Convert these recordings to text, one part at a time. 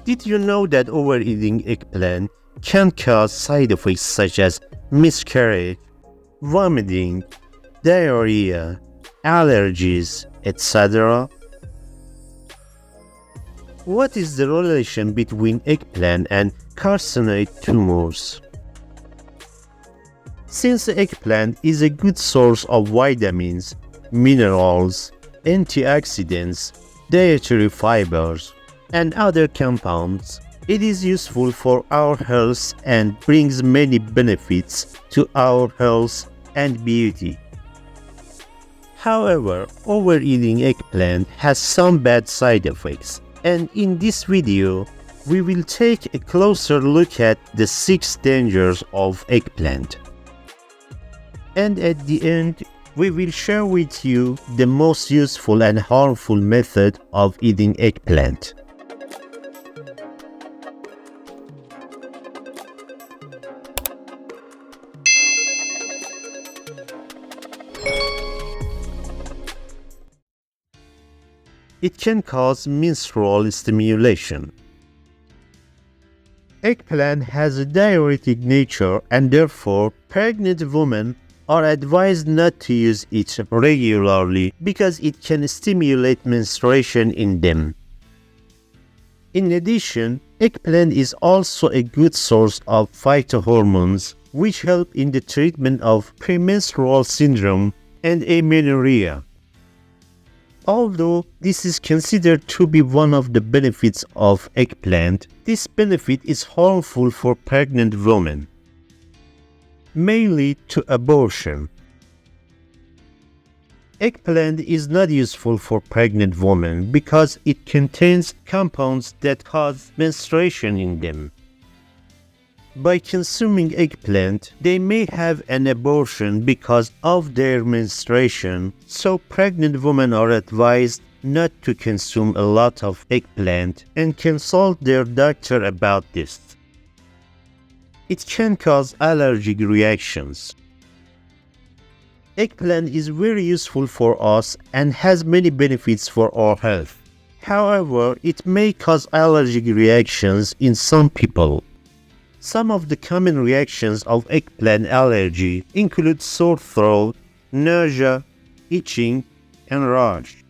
Did you know that overeating eggplant can cause side effects such as miscarriage, vomiting, diarrhea, allergies, etc.? What is the relation between eggplant and carcinoid tumors? Since eggplant is a good source of vitamins, minerals, antioxidants, dietary fibers, and other compounds, it is useful for our health and brings many benefits to our health and beauty. However, overeating eggplant has some bad side effects, and in this video, we will take a closer look at the 6 dangers of eggplant. And at the end, we will share with you the most useful and harmful method of eating eggplant. It can cause menstrual stimulation. Eggplant has a diuretic nature and therefore pregnant women are advised not to use it regularly because it can stimulate menstruation in them. In addition, eggplant is also a good source of phytohormones which help in the treatment of premenstrual syndrome and amenorrhea. Although this is considered to be one of the benefits of eggplant, this benefit is harmful for pregnant women, mainly to abortion. Eggplant is not useful for pregnant women because it contains compounds that cause menstruation in them. By consuming eggplant, they may have an abortion because of their menstruation, so pregnant women are advised not to consume a lot of eggplant and consult their doctor about this. It can cause allergic reactions. Eggplant is very useful for us and has many benefits for our health. However, it may cause allergic reactions in some people. Some of the common reactions of eggplant allergy include sore throat, nausea, itching, and rash.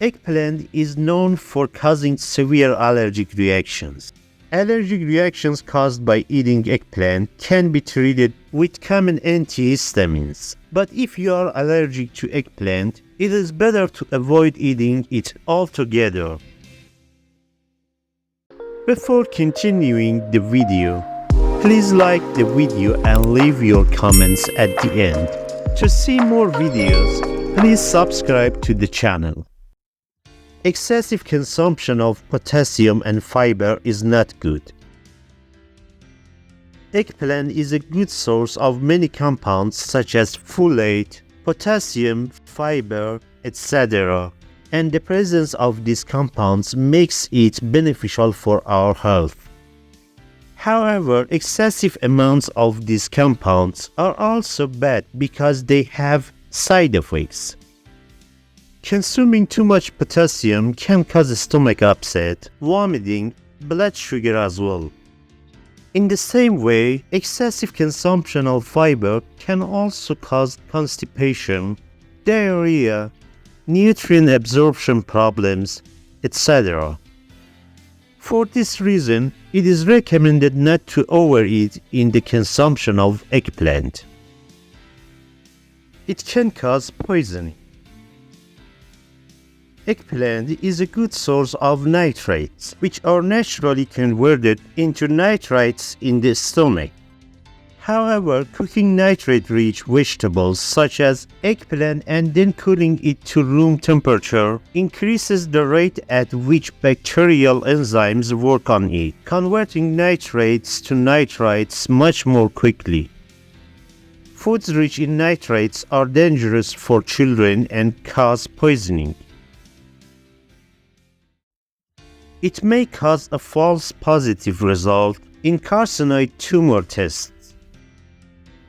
Eggplant is known for causing severe allergic reactions. Allergic reactions caused by eating eggplant can be treated with common antihistamines. But if you are allergic to eggplant, it is better to avoid eating it altogether. Before continuing the video, please like the video and leave your comments at the end. To see more videos, please subscribe to the channel. Excessive consumption of potassium and fiber is not good. Eggplant is a good source of many compounds such as folate, potassium, fiber, etc. And the presence of these compounds makes it beneficial for our health. However, excessive amounts of these compounds are also bad because they have side effects. Consuming too much potassium can cause stomach upset, vomiting, blood sugar as well. In the same way, excessive consumption of fiber can also cause constipation, diarrhea, nutrient absorption problems, etc. For this reason, it is recommended not to overeat in the consumption of eggplant. It can cause poisoning. Eggplant is a good source of nitrates, which are naturally converted into nitrites in the stomach. However, cooking nitrate-rich vegetables such as eggplant and then cooling it to room temperature increases the rate at which bacterial enzymes work on it, converting nitrates to nitrites much more quickly. Foods rich in nitrates are dangerous for children and cause poisoning. It may cause a false positive result in carcinoid tumor tests.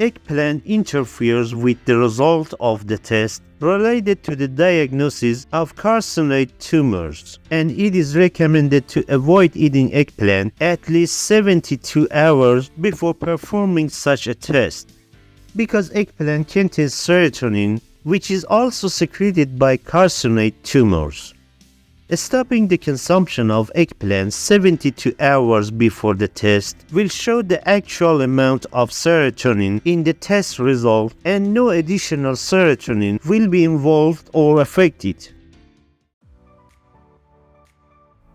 Eggplant interferes with the result of the test related to the diagnosis of carcinoid tumors, and it is recommended to avoid eating eggplant at least 72 hours before performing such a test, because eggplant contains serotonin, which is also secreted by carcinoid tumors. Stopping the consumption of eggplant 72 hours before the test will show the actual amount of serotonin in the test result, and no additional serotonin will be involved or affected.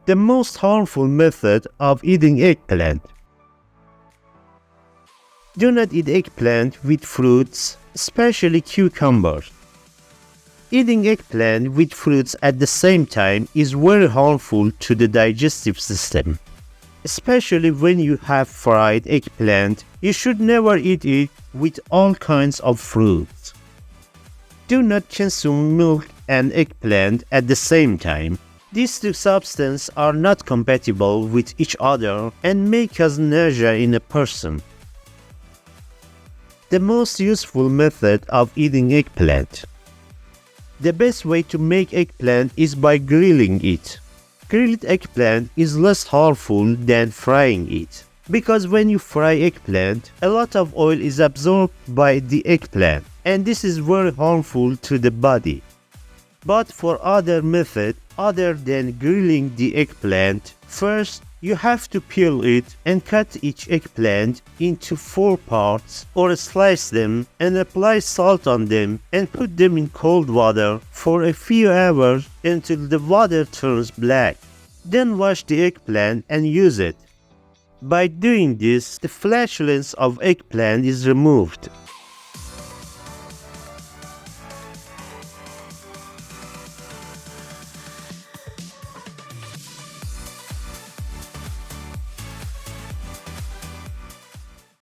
The most harmful method of eating eggplant. Do not eat eggplant with fruits, especially cucumbers. Eating eggplant with fruits at the same time is very harmful to the digestive system. Especially when you have fried eggplant, you should never eat it with all kinds of fruits. Do not consume milk and eggplant at the same time. These two substances are not compatible with each other and may cause nausea in a person. The most useful method of eating eggplant. The best way to make eggplant is by grilling it. Grilled eggplant is less harmful than frying it, because when you fry eggplant, a lot of oil is absorbed by the eggplant, and this is very harmful to the body. But for other method other than grilling the eggplant, first you have to peel it and cut each eggplant into 4 parts, or slice them and apply salt on them and put them in cold water for a few hours until the water turns black. Then wash the eggplant and use it. By doing this, the flatulence of eggplant is removed.